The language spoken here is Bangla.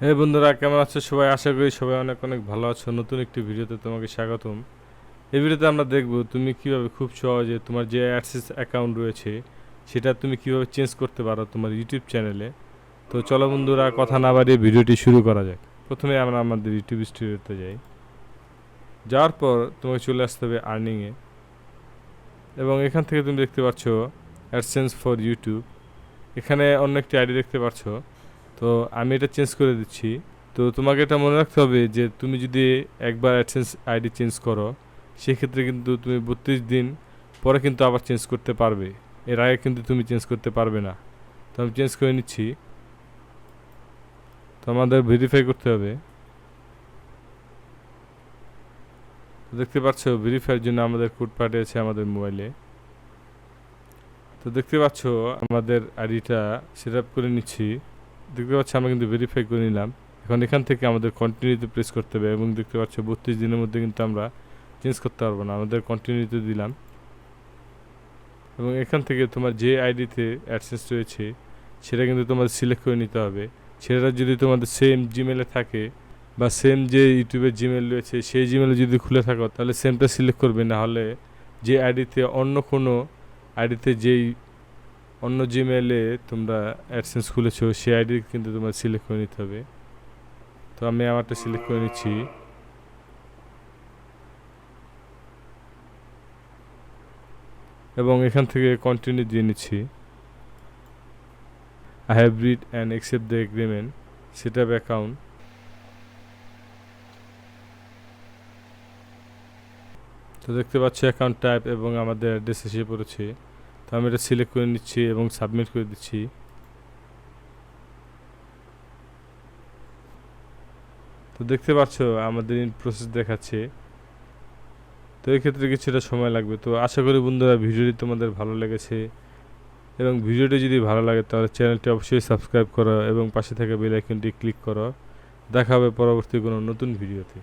হে বন্ধুরা, কেমন আছো সবাই? আশা করি সবাই অনেক অনেক ভালো আছো। নতুন একটি ভিডিওতে তোমাকে স্বাগতম। এই ভিডিওতে আমরা দেখব তুমি কিভাবে খুব সহজে তোমার যে অ্যাডসেন্স অ্যাকাউন্ট রয়েছে সেটা তুমি কিভাবে চেঞ্জ করতে পারো তোমার ইউটিউব চ্যানেলে। তো চলো বন্ধুরা, কথা না বাড়িয়ে ভিডিওটি শুরু করা যাক। প্রথমে আমরা আমাদের ইউটিউব স্টুডিওতে যাই। যাওয়ার পর তোমাকে চলে আসতে হবে আর্নিংয়ে, এবং এখান থেকে তুমি দেখতে পাচ্ছ অ্যাডসেন্স ফর ইউটিউব। এখানে অন্য একটি আইডি দেখতে পাচ্ছ। তো আমি এটা চেঞ্জ করে দিচ্ছি। তো তোমাকে এটা মনে রাখতে হবে যে তুমি যদি একবার অ্যাডসেন্স আইডি চেঞ্জ করো, সেক্ষেত্রে কিন্তু তুমি 32 দিন পরে কিন্তু আবার চেঞ্জ করতে পারবে। এর আগে কিন্তু তুমি চেঞ্জ করতে পারবে না। তো আমি চেঞ্জ করে নিচ্ছি। তো আমাদের ভেরিফাই করতে হবে। তো দেখতে পাচ্ছ ভেরিফাইয়ের জন্য আমাদের কোড পাঠিয়েছে আমাদের মোবাইলে। তো দেখতে পাচ্ছ আমাদের আইডিটা সেট আপ করে নিচ্ছি। দেখতে পাচ্ছ আমরা কিন্তু ভেরিফাই করে নিলাম। এখন এখান থেকে আমাদের কন্টিনিউতে প্রেস করতে হবে, এবং দেখতে পাচ্ছ 32 দিনের মধ্যে কিন্তু আমরা চেঞ্জ করতে পারবো না। আমাদের কন্টিনিউতে দিলাম, এবং এখান থেকে তোমার যে আইডিতে অ্যাডসেন্স রয়েছে সেটা কিন্তু তোমার সিলেক্ট করে নিতে হবে। সেটা যদি তোমাদের সেম জিমেলে থাকে বা সেম যে ইউটিউবের জিমেল রয়েছে সেই জিমেলে যদি খুলে থাকো, তাহলে সেমটা সিলেক্ট করবে। না হলে যে আইডিতে অন্য কোনো আইডিতে যেই অন্য জিমেলে তোমরা অ্যাডসেন্স খুলেছো সেই আইডি কিন্তু তোমার সিলেক্ট করে নিতে হবে। তো আমি আমারটা সিলেক্ট করে নিচ্ছি, এবং এখান থেকে কন্টিনিউ দিয়ে নিচ্ছি। I have read and accept the agreement, set up account। তো দেখতে পাচ্ছি অ্যাকাউন্ট টাইপ এবং আমাদের অ্যাড্রেস এসে পড়েছে। তো আমি এটা সিলেক্ট করে নিচ্ছি এবং সাবমিট করে দিচ্ছি। তো দেখতে পাচ্ছ আমাদের ইন প্রসেস দেখাচ্ছে। তো এই ক্ষেত্রে কিছুটা সময় লাগবে। তো আশা করি বন্ধুরা ভিডিওটি তোমাদের ভালো লেগেছে, এবং ভিডিওটি যদি ভালো লাগে তাহলে চ্যানেলটি অবশ্যই সাবস্ক্রাইব করো এবং পাশে থাকা বেল আইকনটি ক্লিক করো। দেখা হবে পরবর্তী কোনো নতুন ভিডিওতে।